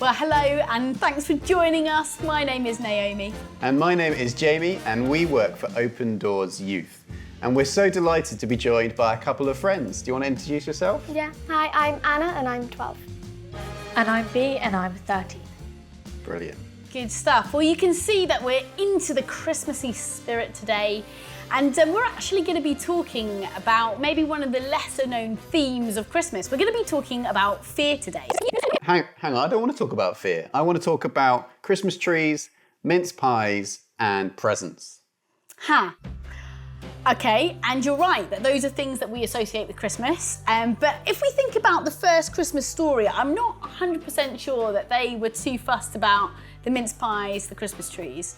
Well, hello and thanks for joining us. My name is Naomi. And my name is Jamie, and we work for Open Doors Youth. And we're so delighted to be joined by a couple of friends. Do you want to introduce yourself? Yeah. Hi, I'm Anna and I'm 12. And I'm Bea and I'm 13. Brilliant. Good stuff. Well, you can see that we're into the Christmassy spirit today. And we're actually going to be talking about maybe one of the lesser known themes of Christmas. We're going to be talking about fear today. Hang on, I don't want to talk about fear. I want to talk about Christmas trees, mince pies, and presents. Okay, and you're right that those are things that we associate with Christmas. But if we think about the first Christmas story, I'm not 100% sure that they were too fussed about the mince pies, the Christmas trees.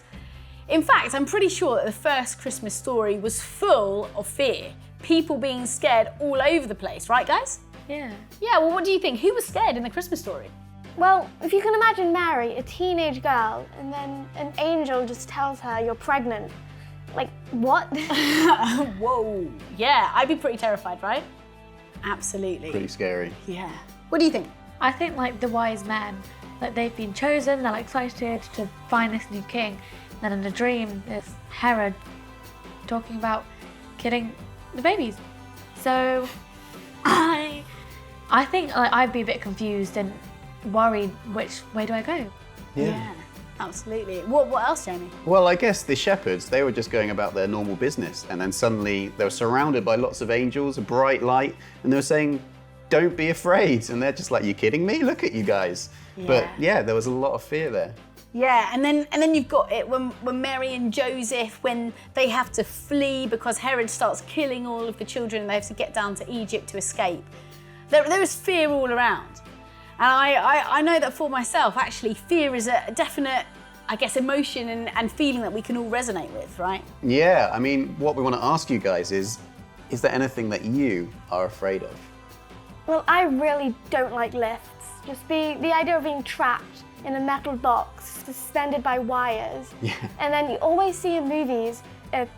In fact, I'm pretty sure that the first Christmas story was full of fear. People being scared all over the place, right guys? Yeah. Yeah, well what do you think? Who was scared in the Christmas story? Well, if you can imagine Mary, a teenage girl, and then an angel just tells her you're pregnant. Like, what? Whoa. Yeah, I'd be pretty terrified, right? Absolutely. Pretty scary. Yeah. What do you think? I think like the wise men, like they've been chosen, they're like excited to find this new king. Then in the dream, there's Herod talking about killing the babies. So I think like, I'd be a bit confused and worried which way do I go? Yeah, absolutely. What else, Jamie? Well, I guess the shepherds, they were just going about their normal business, and then suddenly they were surrounded by lots of angels, a bright light, and they were saying, don't be afraid. And they're just like, you kidding me? Look at you guys. Yeah. But yeah, there was a lot of fear there. Yeah, and then you've got it when Mary and Joseph, when they have to flee because Herod starts killing all of the children and they have to get down to Egypt to escape. There is fear all around. And I know that for myself, actually, fear is a definite, I guess, emotion and feeling that we can all resonate with, right? Yeah, I mean, what we want to ask you guys is there anything that you are afraid of? Well, I really don't like lifts. Just the idea of being trapped in a metal box, suspended by wires. Yeah. And then you always see in movies, it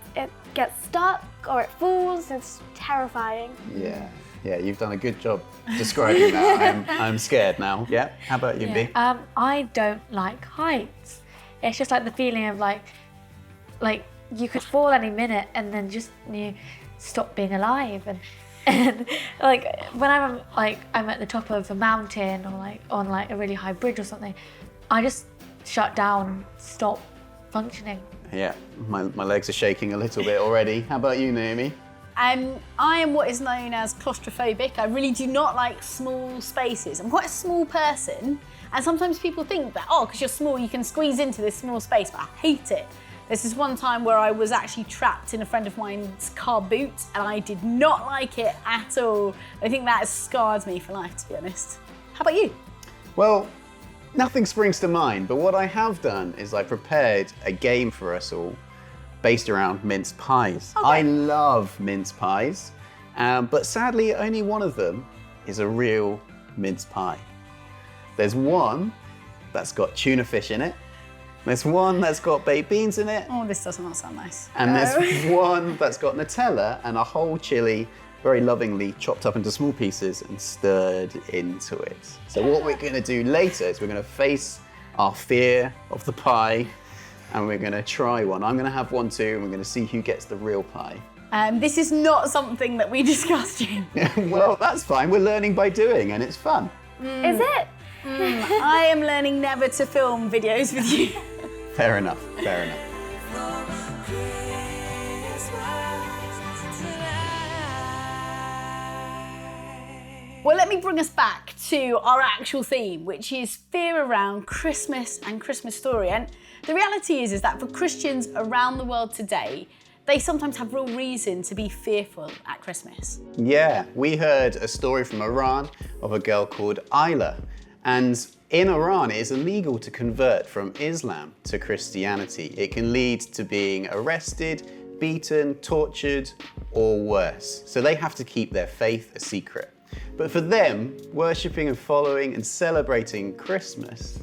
gets stuck or it falls. It's terrifying. Yeah, you've done a good job describing that. I'm scared now. Yeah, how about you, Bea? I don't like heights. It's just like the feeling of like you could fall any minute and then just stop being alive. And like when I'm at the top of a mountain or like on like a really high bridge or something, I just shut down, stop functioning. Yeah, my legs are shaking a little bit already. How about you, Naomi? I am what is known as claustrophobic. I really do not like small spaces. I'm quite a small person, and sometimes people think that, because you're small, you can squeeze into this small space, but I hate it. This is one time where I was actually trapped in a friend of mine's car boot, and I did not like it at all. I think that has scarred me for life, to be honest. How about you? Well, nothing springs to mind, but what I have done is I prepared a game for us all based around mince pies. Okay. I love mince pies, but sadly only one of them is a real mince pie. There's one that's got tuna fish in it, there's one that's got baked beans in it, Oh, this does not sound nice. and there's one that's got Nutella and a whole chili very lovingly chopped up into small pieces and stirred into it. So what we're gonna do later is we're gonna face our fear of the pie and we're gonna try one. I'm gonna have one too and we're gonna see who gets the real pie. This is not something that we discussed, Jim. Well, that's fine. We're learning by doing and it's fun. Is it? I am learning never to film videos with you. Fair enough. Well, let me bring us back to our actual theme, which is fear around Christmas and Christmas story. And the reality is that for Christians around the world today, they sometimes have real reason to be fearful at Christmas. Yeah, we heard a story from Iran of a girl called Ayla. And in Iran, it is illegal to convert from Islam to Christianity. It can lead to being arrested, beaten, tortured, or worse. So they have to keep their faith a secret. But for them, worshipping and following and celebrating Christmas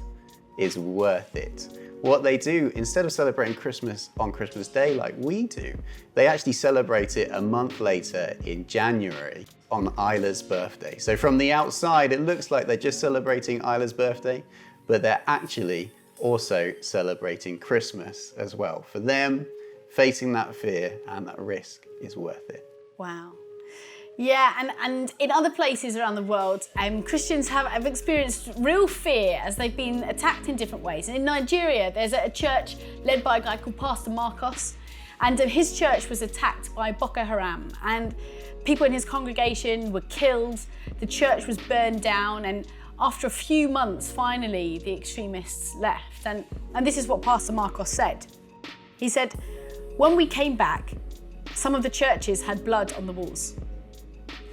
is worth it. What they do, instead of celebrating Christmas on Christmas Day like we do, they actually celebrate it a month later in January on Isla's birthday. So from the outside, it looks like they're just celebrating Isla's birthday, but they're actually also celebrating Christmas as well. For them, facing that fear and that risk is worth it. Wow. Yeah, and in other places around the world, Christians have experienced real fear as they've been attacked in different ways. And in Nigeria, there's a church led by a guy called Pastor Marcos, and his church was attacked by Boko Haram, and people in his congregation were killed, the church was burned down, and after a few months, finally, the extremists left. And this is what Pastor Marcos said. He said, "When we came back, some of the churches had blood on the walls.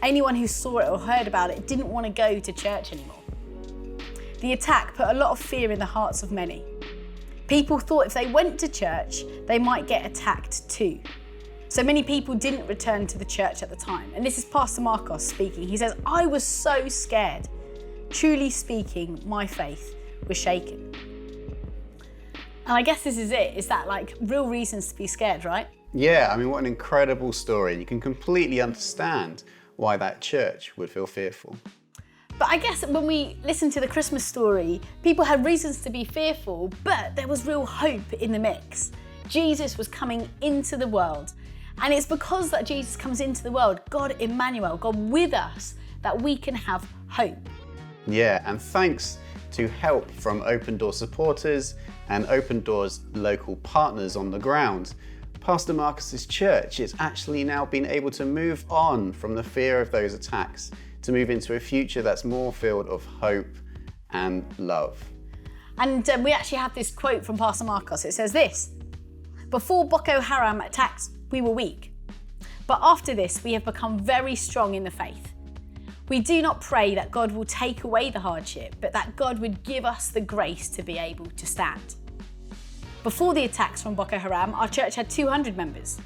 Anyone who saw it or heard about it didn't want to go to church anymore. The attack put a lot of fear in the hearts of many. People thought if they went to church, they might get attacked too. So many people didn't return to the church at the time." And this is Pastor Marcos speaking. He says, "I was so scared. Truly speaking, my faith was shaken." And I guess this is it. Is that like real reasons to be scared, right? Yeah, I mean, what an incredible story. You can completely understand why that church would feel fearful. But I guess when we listen to the Christmas story, people had reasons to be fearful, but there was real hope in the mix. Jesus was coming into the world. And it's because that Jesus comes into the world, God Emmanuel, God with us, that we can have hope. Yeah, and thanks to help from Open Door supporters and Open Door's local partners on the ground, Pastor Marcus's church is actually now been able to move on from the fear of those attacks to move into a future that's more filled of hope and love. And we actually have this quote from Pastor Marcos. It says this: "Before Boko Haram attacks, we were weak. But after this, we have become very strong in the faith. We do not pray that God will take away the hardship, but that God would give us the grace to be able to stand. Before the attacks from Boko Haram, our church had 200 members.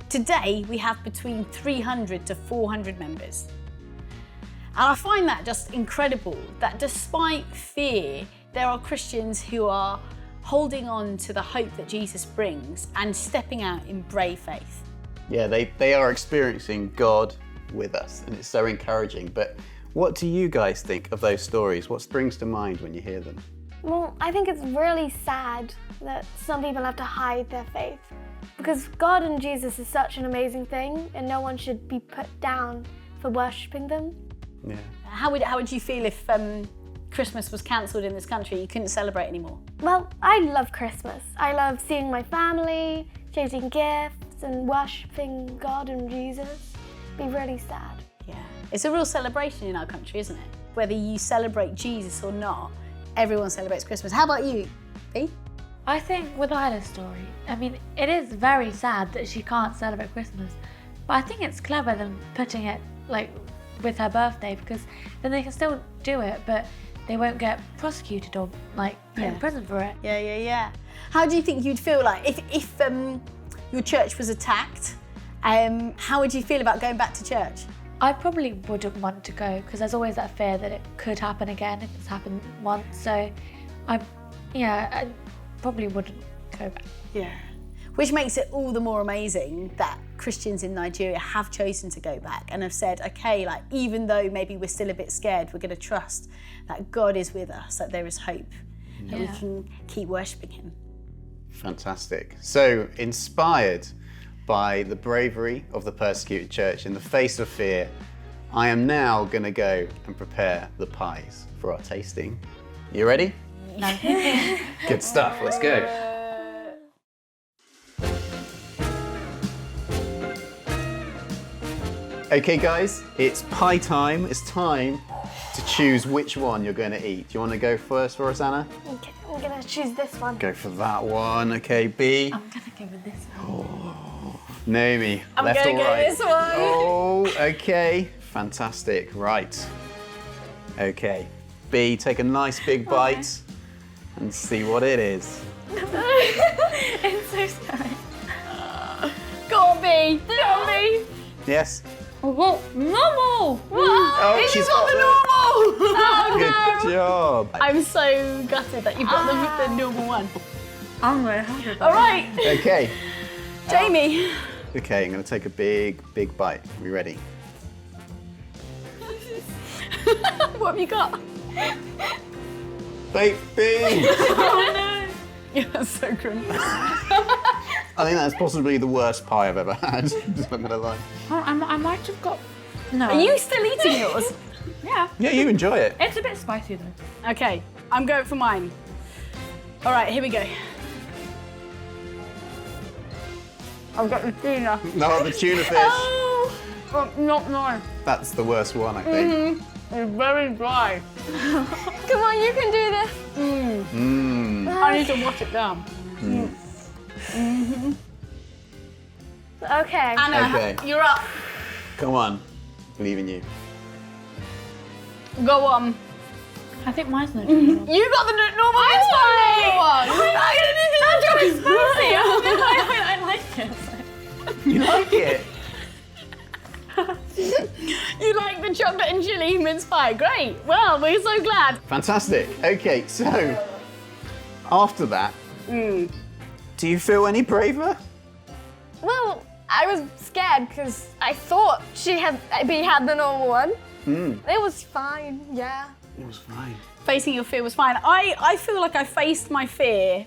Today, we have between 300 to 400 members." And I find that just incredible, that despite fear, there are Christians who are holding on to the hope that Jesus brings and stepping out in brave faith. Yeah, they are experiencing God with us, and it's so encouraging. But what do you guys think of those stories? What springs to mind when you hear them? Well, I think it's really sad that some people have to hide their faith, because God and Jesus is such an amazing thing, and no one should be put down for worshipping them. Yeah. How would you feel if Christmas was cancelled in this country? You couldn't celebrate anymore? Well, I love Christmas. I love seeing my family, exchanging gifts, and worshipping God and Jesus. It'd be really sad. Yeah. It's a real celebration in our country, isn't it? Whether you celebrate Jesus or not, everyone celebrates Christmas. How about you, Bea? I think with Isla's story, I mean, it is very sad that she can't celebrate Christmas, but I think it's clever them putting it like with her birthday, because then they can still do it, but they won't get prosecuted or like put in prison for it. Yeah. How do you think you'd feel like if your church was attacked? How would you feel about going back to church? I probably wouldn't want to go, because there's always that fear that it could happen again if it's happened once. So I probably wouldn't go back. Yeah. Which makes it all the more amazing that Christians in Nigeria have chosen to go back and have said, okay, like even though maybe we're still a bit scared, we're going to trust that God is with us, that there is hope, that we can keep worshipping him. Fantastic. So inspired by the bravery of the persecuted church in the face of fear, I am now going to go and prepare the pies for our tasting. You ready? No. Good stuff, let's go. Okay guys, it's pie time. It's time to choose which one you're going to eat. Do you want to go first for us, Anna? Okay, I'm gonna choose this one. Go for that one. Okay, Bea. I'm gonna go with this one. Naomi, I'm left gonna or go right? this one. Oh, okay. Fantastic. Right. Okay. Bea, take a nice big bite and see what it is. It's so scary. Go on, Bea. Go on, Bea. Yes? Whoa, normal! Oh, This she's is not got the normal. Oh, Good job. I'm so gutted that you've got the normal one. I'm gonna have it. All right, Okay. Jamie. Okay, I'm going to take a big bite. Are we ready? What have you got? baked beans. Yeah, that's so grim. I think that's possibly the worst pie I've ever had. I'm not gonna lie. Oh, I might have got. No. Are you still eating yours? Yeah. Yeah, you enjoy it. It's a bit spicy though. Okay, I'm going for mine. All right, here we go. I've got the tuna. No, the tuna fish. Oh, not mine. That's the worst one, I think. It's very dry. Come on, you can do this. I need to wash it down. Okay. Anna, Okay. you're up. Come on. Believe in you. Go on. I think mine's not tuna. You got the normal one. That's really spicy. I like it. You like it? You like the chocolate and chili mince pie? Great. Well, we're so glad. Fantastic. Okay, so after that, do you feel any braver? Well, I was scared because I thought Bea had the normal one. It was fine, yeah. It was fine. Facing your fear was fine. I feel like I faced my fear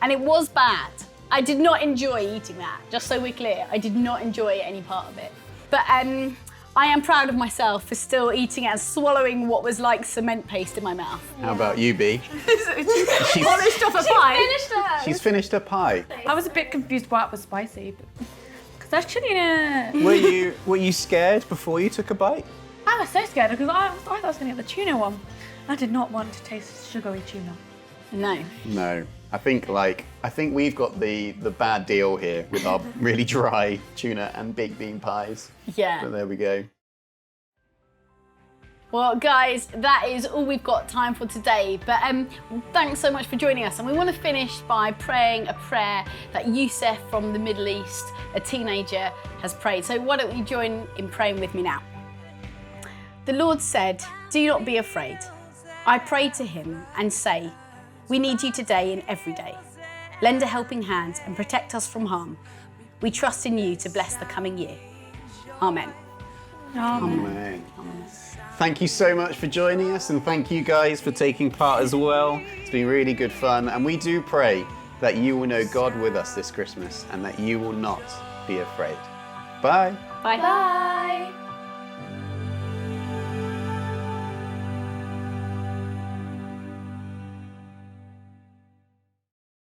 and it was bad. I did not enjoy eating that, just so we're clear. I did not enjoy any part of it. But I am proud of myself for still eating it and swallowing what was like cement paste in my mouth. How about you, Bea? Polished off a pie. Finished it. She's finished her pie. I was a bit confused why it was spicy, because there's chili in it. Were you scared before you took a bite? I was so scared because I thought I was going to get the tuna one. I did not want to taste sugary tuna. No. No. I think we've got the bad deal here with our really dry tuna and baked bean pies. Yeah. But there we go. Well, guys, that is all we've got time for today. But thanks so much for joining us. And we want to finish by praying a prayer that Youssef from the Middle East, a teenager, has prayed. So why don't you join in praying with me now? The Lord said, "Do not be afraid." I prayed to him and say, "We need you today and every day. Lend a helping hand and protect us from harm. We trust in you to bless the coming year. Amen." Amen. Thank you so much for joining us, and thank you guys for taking part as well. It's been really good fun, and we do pray that you will know God with us this Christmas and that you will not be afraid. Bye. Bye. Bye.